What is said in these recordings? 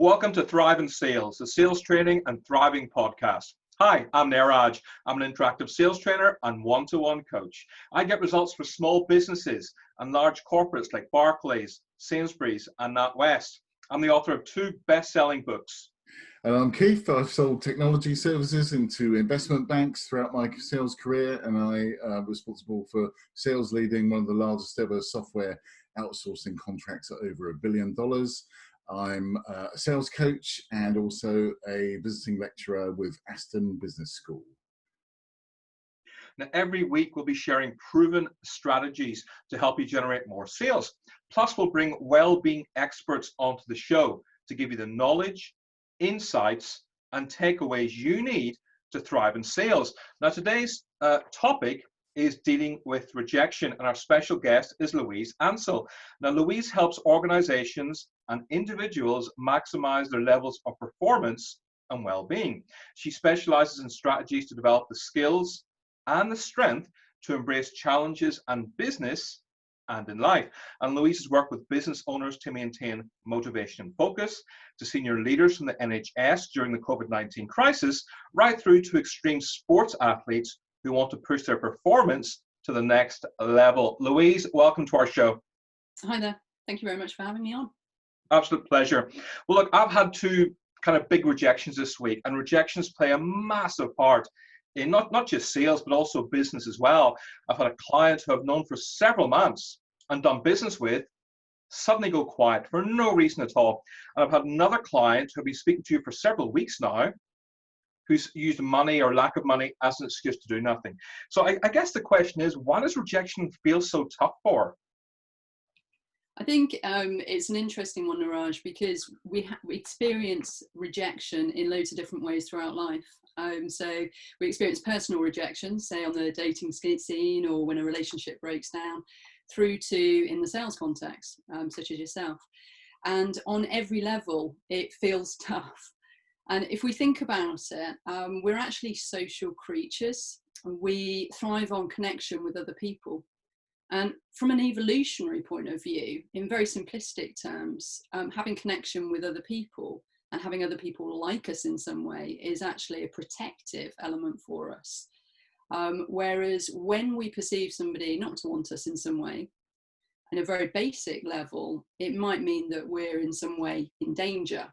Welcome to Thrive in Sales, the sales training and thriving podcast. Hi, I'm Neeraj. I'm an interactive sales trainer and one-to-one coach. I get results for small businesses and large corporates like Barclays, Sainsbury's, and NatWest. I'm the author of 2 best-selling books. And I'm Keith. I've sold technology services into investment banks throughout my sales career, and I am responsible for sales leading one of the largest ever software outsourcing contracts at over $1 billion. I'm a sales coach and also a visiting lecturer with Aston Business School. Now, every week we'll be sharing proven strategies to help you generate more sales. Plus, we'll bring well-being experts onto the show to give you the knowledge, insights, and takeaways you need to thrive in sales. Now, today's topic is dealing with rejection, and our special guest is Louise Ansell. Now, Louise helps organizations and individuals maximize their levels of performance and well-being. She specializes in strategies to develop the skills and the strength to embrace challenges in business and in life. And Louise has worked with business owners to maintain motivation and focus, to senior leaders from the NHS during the COVID-19 crisis, right through to extreme sports athletes who want to push their performance to the next level. Louise, welcome to our show. Hi there. Thank you very much for having me on. Absolute pleasure. Well, look, I've had 2 kind of big rejections this week, and rejections play a massive part in not just sales, but also business as well. I've had a client who I've known for several months and done business with suddenly go quiet for no reason at all. And I've had another client who I've been speaking to for several weeks now, who's used money or lack of money as an excuse to do nothing. So I guess the question is, why does rejection feel so tough for her? I think it's an interesting one, Neeraj, because we experience rejection in loads of different ways throughout life. So we experience personal rejection, say on the dating scene or when a relationship breaks down, through to in the sales context, such as yourself. And on every level, it feels tough. And if we think about it, we're actually social creatures. We thrive on connection with other people. And from an evolutionary point of view, in very simplistic terms, having connection with other people and having other people like us in some way is actually a protective element for us. Whereas when we perceive somebody not to want us in some way, in a very basic level, it might mean that we're in some way in danger.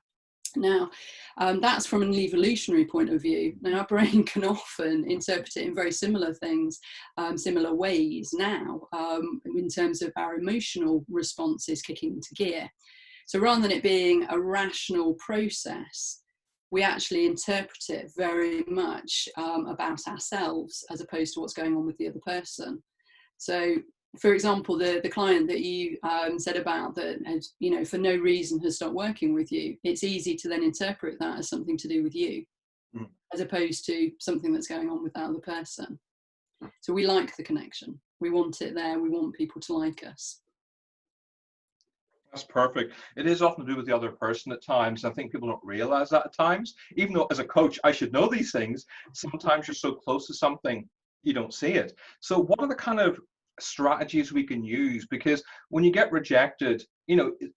Now, that's from an evolutionary point of view. Now, our brain can often interpret it in very similar things, similar ways now, in terms of our emotional responses kicking into gear. So rather than it being a rational process, we actually interpret it very much about ourselves as opposed to what's going on with the other person. So, for example, the client that you said about that, has, for no reason has stopped working with you, it's easy to then interpret that as something to do with you, as opposed to something that's going on with that other person. So we like the connection. We want it there. We want people to like us. That's perfect. It is often to do with the other person at times. I think people don't realize that at times, even though as a coach, I should know these things. Sometimes you're so close to something, you don't see it. So what are the kind of strategies we can use? Because when you get rejected,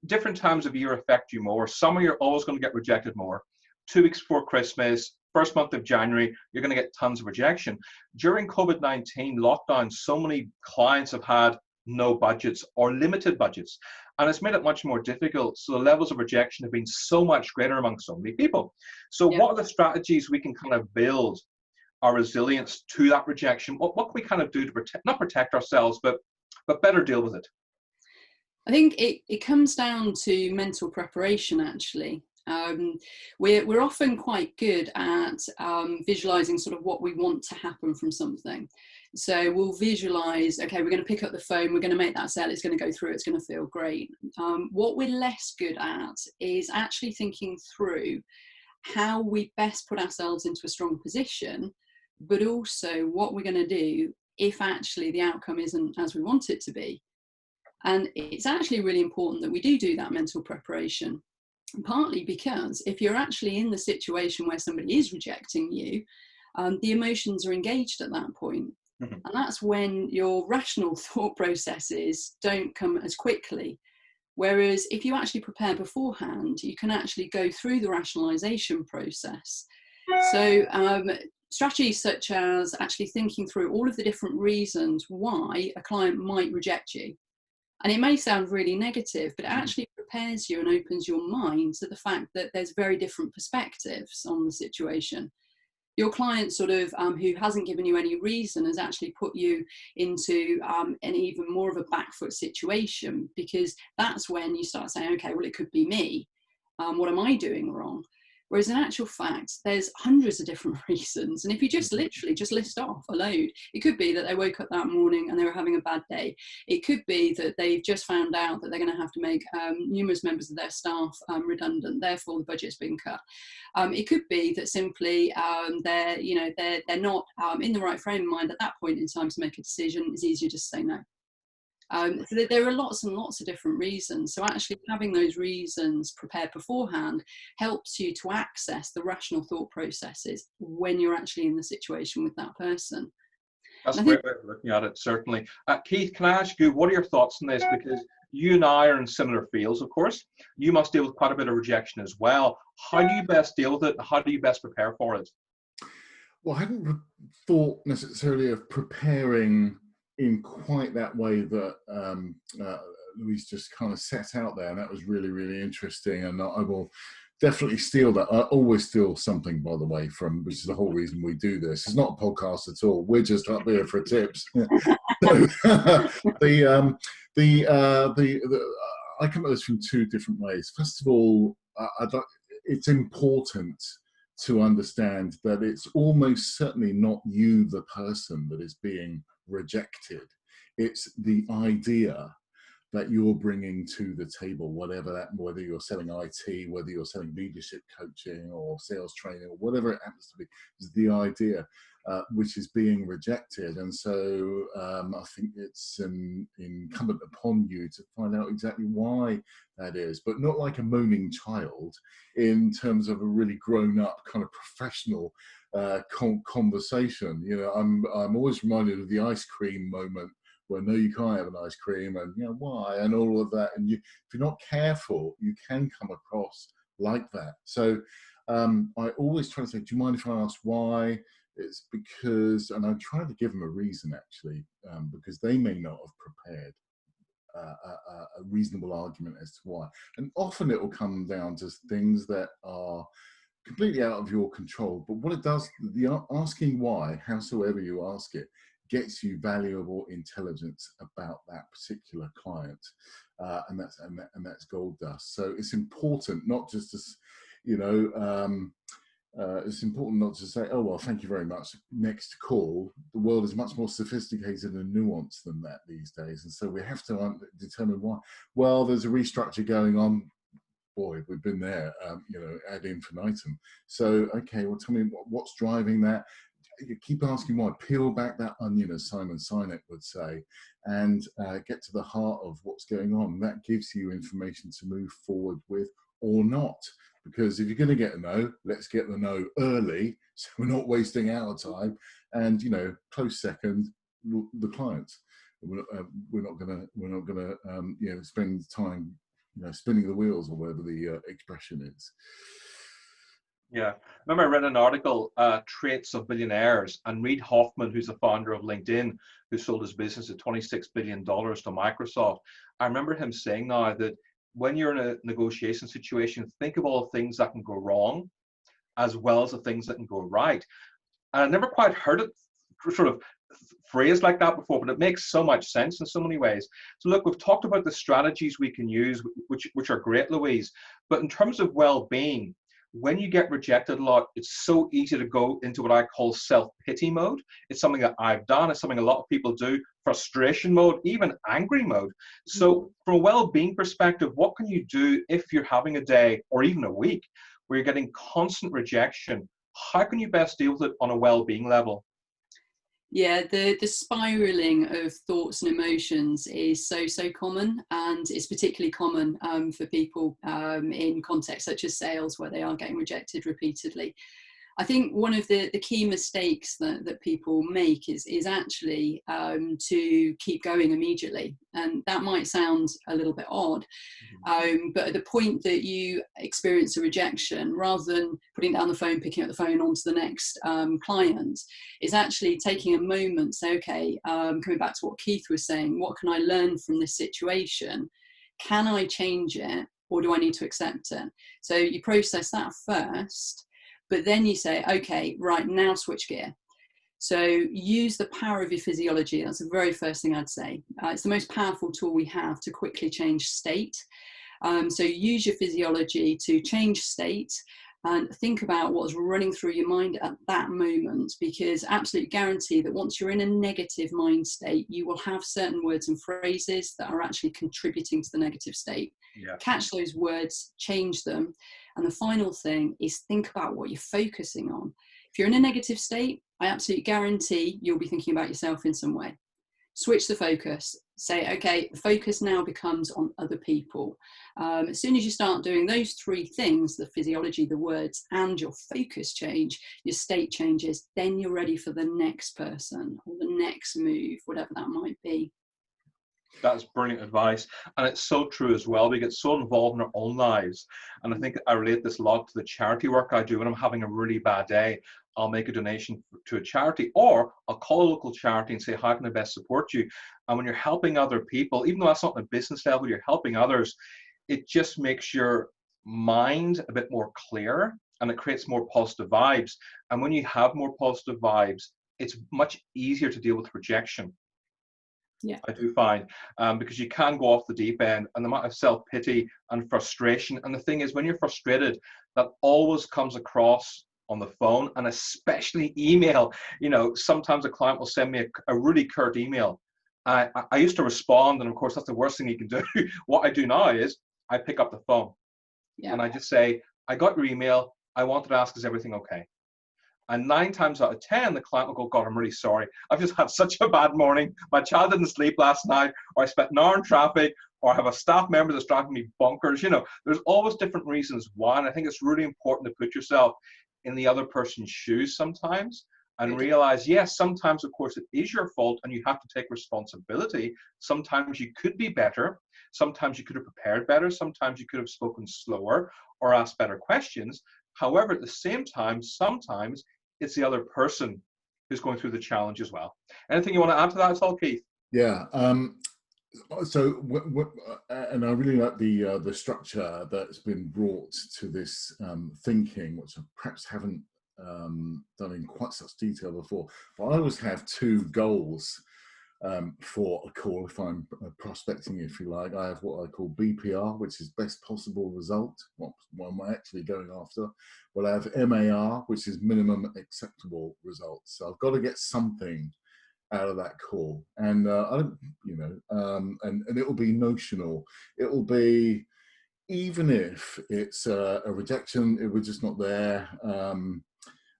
different times of year affect you more. Summer, you're always going to get rejected more. 2 weeks before Christmas, first month of January, you're going to get tons of rejection. During COVID-19 lockdown, so many clients have had no budgets or limited budgets, and it's made it much more difficult. So the levels of rejection have been so much greater among so many people. So what are the strategies we can kind of build our resilience to that rejection? What can we kind of do to not protect ourselves, but better deal with it? I think it comes down to mental preparation, actually. We're often quite good at visualizing sort of what we want to happen from something. So we'll visualize, okay, we're going to pick up the phone, we're going to make that sale, it's going to go through, it's going to feel great. What we're less good at is actually thinking through how we best put ourselves into a strong position, but also what we're going to do if actually the outcome isn't as we want it to be. And it's actually really important that we do that mental preparation, partly because if you're actually in the situation where somebody is rejecting you, the emotions are engaged at that point. And that's when your rational thought processes don't come as quickly. Whereas if you actually prepare beforehand, you can actually go through the rationalization process. So strategies such as actually thinking through all of the different reasons why a client might reject you. And it may sound really negative, but it actually prepares you and opens your mind to the fact that there's very different perspectives on the situation. Your client sort of who hasn't given you any reason has actually put you into an even more of a back foot situation, because that's when you start saying, okay, well, it could be me. What am I doing wrong? Whereas in actual fact, there's hundreds of different reasons. And if you just literally just list off a load, it could be that they woke up that morning and they were having a bad day. It could be that they've just found out that they're going to have to make numerous members of their staff redundant, therefore the budget's been cut. It could be that simply they're not in the right frame of mind at that point in time to make a decision. It's easier just to say no. So there are lots and lots of different reasons. So actually having those reasons prepared beforehand helps you to access the rational thought processes when you're actually in the situation with that person. That's a great way of looking at it, certainly. Keith, can I ask you, what are your thoughts on this? Because you and I are in similar fields, of course. You must deal with quite a bit of rejection as well. How do you best deal with it? How do you best prepare for it? Well, I hadn't thought necessarily of preparing in quite that way that Louise just kind of set out there, and that was really, really interesting. And I will definitely steal that. I always steal something, by the way, from, which is the whole reason we do this. It's not a podcast at all. We're just up here for tips. I come at this from two different ways. First of all, it's important to understand that it's almost certainly not you, the person, that is being rejected. It's the idea that you're bringing to the table, whether you're selling IT, whether you're selling leadership coaching or sales training or whatever it happens to be, is the idea which is being rejected. And so I think it's incumbent upon you to find out exactly why that is, but not like a moaning child, in terms of a really grown up kind of professional conversation. You know, I'm always reminded of the ice cream moment, where no, you can't have an ice cream, and you know why, and all of that. And if you're not careful, you can come across like that. So I always try to say, do you mind if I ask why? It's because, and I try to give them a reason actually, because they may not have prepared a reasonable argument as to why. And often it will come down to things that are completely out of your control. But what it does, the asking why, howsoever you ask it, gets you valuable intelligence about that particular client, and that's gold dust. So it's important not just to, it's important not to say, oh well, thank you very much, next call. The world is much more sophisticated and nuanced than that these days, and so we have to determine why. Well, there's a restructure going on. Boy, we've been there, ad infinitum. So okay, well, tell me what's driving that. You keep asking why, peel back that onion, as Simon Sinek would say, and get to the heart of what's going on. That gives you information to move forward with or not. Because if you're going to get a no, let's get the no early, so we're not wasting our time. And close second, the client. We're not going to spend time spinning the wheels, or whatever the expression is. Yeah, I remember I read an article, Traits of Billionaires, and Reid Hoffman, who's the founder of LinkedIn, who sold his business at $26 billion to Microsoft. I remember him saying now that when you're in a negotiation situation, think of all the things that can go wrong, as well as the things that can go right. And I never quite heard it sort of phrased like that before, but it makes so much sense in so many ways. So look, we've talked about the strategies we can use, which are great, Louise, but in terms of well-being, when you get rejected a lot, it's so easy to go into what I call self-pity mode. It's something that I've done. It's something a lot of people do. Frustration mode, even angry mode. So from a well-being perspective, what can you do if you're having a day or even a week where you're getting constant rejection? How can you best deal with it on a well-being level? Yeah, the spiraling of thoughts and emotions is so common, and it's particularly common for people in contexts such as sales, where they are getting rejected repeatedly. I think one of the key mistakes that people make is actually to keep going immediately. And that might sound a little bit odd, but at the point that you experience a rejection, rather than putting down the phone, picking up the phone onto the next client, is actually taking a moment, say, okay, coming back to what Keith was saying, what can I learn from this situation? Can I change it, or do I need to accept it? So you process that first, but then you say, okay, right, now switch gear. So use the power of your physiology. That's the very first thing I'd say. It's the most powerful tool we have to quickly change state. So use your physiology to change state and think about what's running through your mind at that moment, because absolutely guarantee that once you're in a negative mind state, you will have certain words and phrases that are actually contributing to the negative state. Yeah. Catch those words, change them. And the final thing is think about what you're focusing on. If you're in a negative state, I absolutely guarantee you'll be thinking about yourself in some way. Switch the focus. Say, okay, the focus now becomes on other people. As soon as you start doing those three things, the physiology, the words, and your focus change, your state changes, then you're ready for the next person or the next move, whatever that might be. That's brilliant advice. And it's so true as well. We get so involved in our own lives. And I think I relate this a lot to the charity work I do. When I'm having a really bad day, I'll make a donation to a charity, or I'll call a local charity and say, how can I best support you? And when you're helping other people, even though that's not on a business level, you're helping others, it just makes your mind a bit more clear, and it creates more positive vibes. And when you have more positive vibes, it's much easier to deal with rejection. Yeah, I do find, because you can go off the deep end, and the amount of self-pity and frustration. And the thing is, when you're frustrated, that always comes across on the phone, and especially email. You know, sometimes a client will send me a really curt email. I used to respond, and of course that's the worst thing you can do. What I do now is I pick up the phone, and I just say, I got your email. I wanted to ask, is everything okay? And 9 times out of 10, the client will go, God, I'm really sorry. I've just had such a bad morning. My child didn't sleep last night, or I spent an hour in traffic, or I have a staff member that's driving me bonkers. You know, there's always different reasons why. And I think it's really important to put yourself in the other person's shoes sometimes and realize, yes, sometimes, of course, it is your fault and you have to take responsibility. Sometimes you could be better. Sometimes you could have prepared better. Sometimes you could have spoken slower or asked better questions. However, at the same time, sometimes it's the other person who's going through the challenge as well. Anything you want to add to that at all, Keith? Yeah. So, and I really like the structure that's been brought to this thinking, which I perhaps haven't done in quite such detail before. But I always have 2 goals for a call if I'm prospecting, if you like. I have what I call BPR, which is best possible result, what am I actually going after. Well, I have MAR, which is minimum acceptable results. So I've got to get something out of that call, and I don't, you know, and it will be notional. It will be, even if it's a rejection, it was just not there.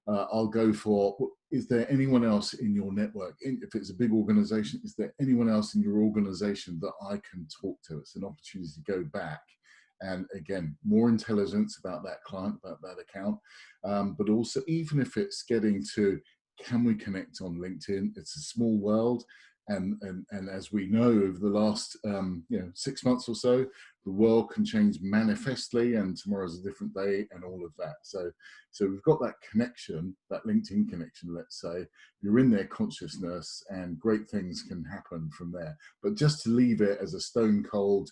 I'll go for, is there anyone else in your network? If it's a big organization, is there anyone else in your organization that I can talk to? It's an opportunity to go back. And again, more intelligence about that client, about that account. But also, even if it's getting to, can we connect on LinkedIn? It's a small world. And as we know, over the last 6 months or so, the world can change manifestly, and tomorrow's a different day, and all of that. So we've got that connection, that LinkedIn connection, let's say. You're in their consciousness, and great things can happen from there. But just to leave it as a stone cold,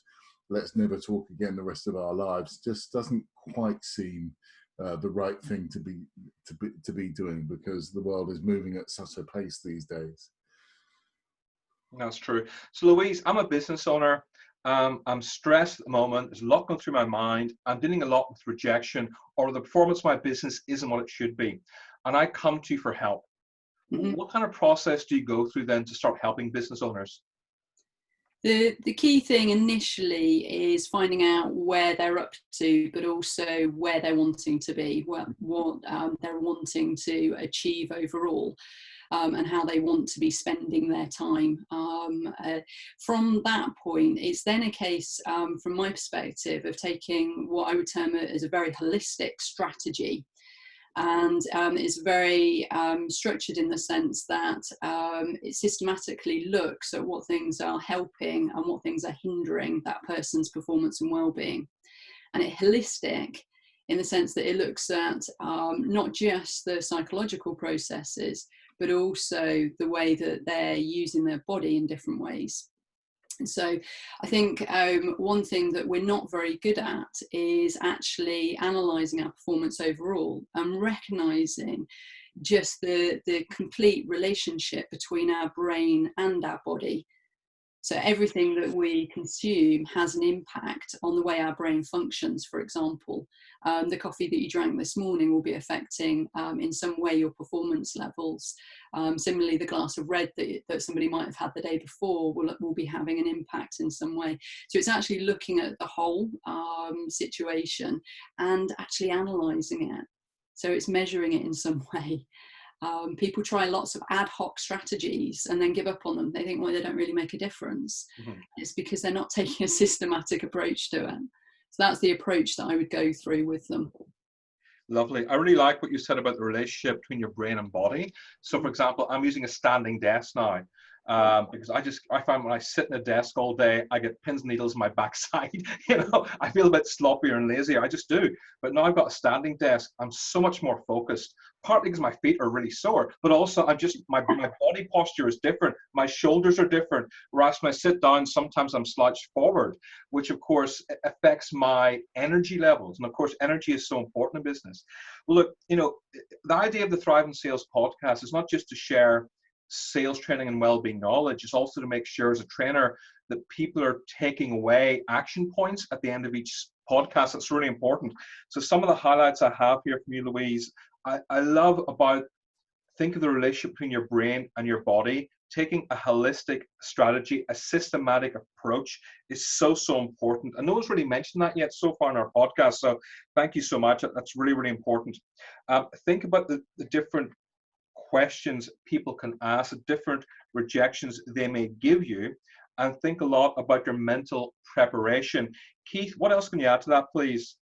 let's never talk again the rest of our lives, just doesn't quite seem the right thing to be doing, because the world is moving at such a pace these days. That's true. So Louise, I'm a business owner. I'm stressed at the moment. There's a lot going through my mind. I'm dealing a lot with rejection, or the performance of my business isn't what it should be. And I come to you for help. Mm-hmm. What kind of process do you go through then to start helping business owners? The key thing initially is finding out where they're up to, but also where they're wanting to be, what they're wanting to achieve overall. And how they want to be spending their time. From that point, it's then a case, from my perspective, of taking what I would term as a very holistic strategy. And it's very structured in the sense that it systematically looks at what things are helping and what things are hindering that person's performance and well-being. And it's holistic in the sense that it looks at not just the psychological processes, but also the way that they're using their body in different ways. And so I think one thing that we're not very good at is actually analysing our performance overall and recognising just the complete relationship between our brain and our body. So everything that we consume has an impact on the way our brain functions. For example, the coffee that you drank this morning will be affecting in some way your performance levels. Similarly, the glass of red that somebody might have had the day before will be having an impact in some way. So it's actually looking at the whole situation and actually analysing it. So it's measuring it in some way. People try lots of ad hoc strategies and then give up on them. They think, well, they don't really make a difference. Mm-hmm. It's because they're not taking a systematic approach to it. So that's the approach that I would go through with them. Lovely. I really like what you said about the relationship between your brain and body. So, for example, I'm using a standing desk now. Because I find when I sit in a desk all day, I get pins and needles in my backside. I feel a bit sloppier and lazier. I just do. But now I've got a standing desk. I'm so much more focused. Partly because my feet are really sore, but also my body posture is different. My shoulders are different. Whereas when I sit down, sometimes I'm slouched forward, which of course affects my energy levels. And of course, energy is so important in business. Well, look, the idea of the Thrive in Sales podcast is not just to share sales training and well-being knowledge. It's also to make sure as a trainer that people are taking away action points at the end of each podcast. That's really important. So some of the highlights I have here from you, Louise, I love about think of the relationship between your brain and your body. Taking a holistic strategy, a systematic approach is so important. And no one's really mentioned that yet so far in our podcast. So thank you so much. That's really, really important. Think about the different questions people can ask, different rejections they may give you, and think a lot about your mental preparation. Keith, what else can you add to that, please?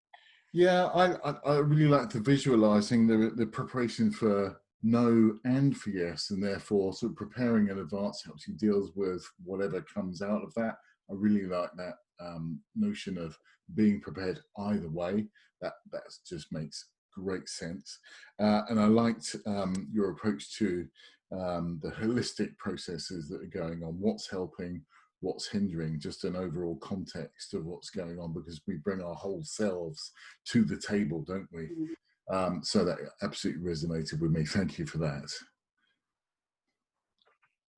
Yeah, I really like the visualizing the preparation for no and for yes, and therefore sort of preparing in advance helps you deal with whatever comes out of that. I really like that notion of being prepared either way. That just makes great sense. And I liked your approach to the holistic processes that are going on, what's helping, what's hindering, just an overall context of what's going on, because we bring our whole selves to the table, don't we? So that absolutely resonated with me. Thank you for that.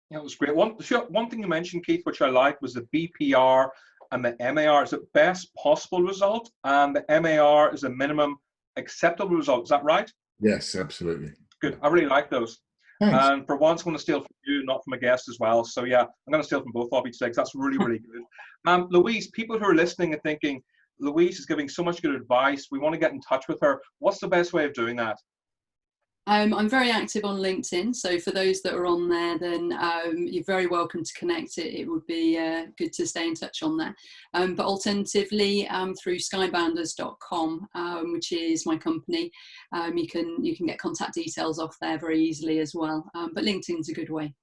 Yeah, it was great. One thing you mentioned, Keith, which I liked, was the BPR and the MAR is the best possible result, and the MAR is a minimum acceptable result. Is that right? Yes, absolutely. Good. I really like those. Thanks. And for once, I'm going to steal from you, not from a guest as well. So yeah, I'm going to steal from both of you today because that's really, really good. Louise, people who are listening and thinking, Louise is giving so much good advice, we want to get in touch with her. What's the best way of doing that? I'm very active on LinkedIn, so for those that are on there, then you're very welcome to connect. It would be good to stay in touch on there. But alternatively, through skybounders.com, which is my company, you can get contact details off there very easily as well. But LinkedIn's a good way.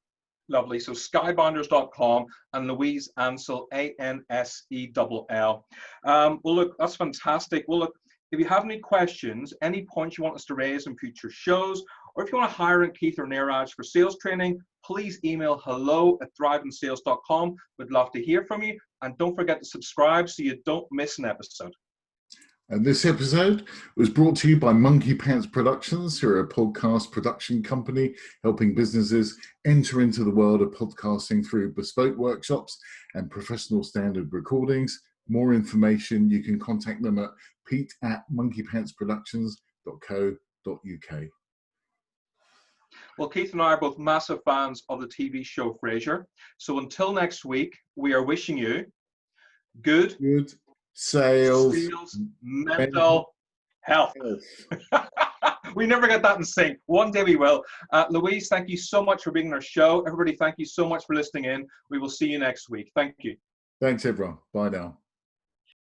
Lovely. So skybounders.com and Louise Ansell, Ansell. Well, look, that's fantastic. Well, look, if you have any questions, any points you want us to raise in future shows, or if you want to hire Keith or Neeraj for sales training, please email hello@thriveinsales.com. We'd love to hear from you. And don't forget to subscribe so you don't miss an episode. And this episode was brought to you by Monkey Pants Productions, who are a podcast production company helping businesses enter into the world of podcasting through bespoke workshops and professional standard recordings. More information, you can contact them at pete@monkeypantsproductions.co.uk. Well, Keith and I are both massive fans of the TV show Frasier. So until next week, we are wishing you good sales, mental health. We never get that in sync. One day we will. Louise, thank you so much for being on our show. Everybody, thank you so much for listening in. We will see you next week. Thank you. Thanks, everyone. Bye now.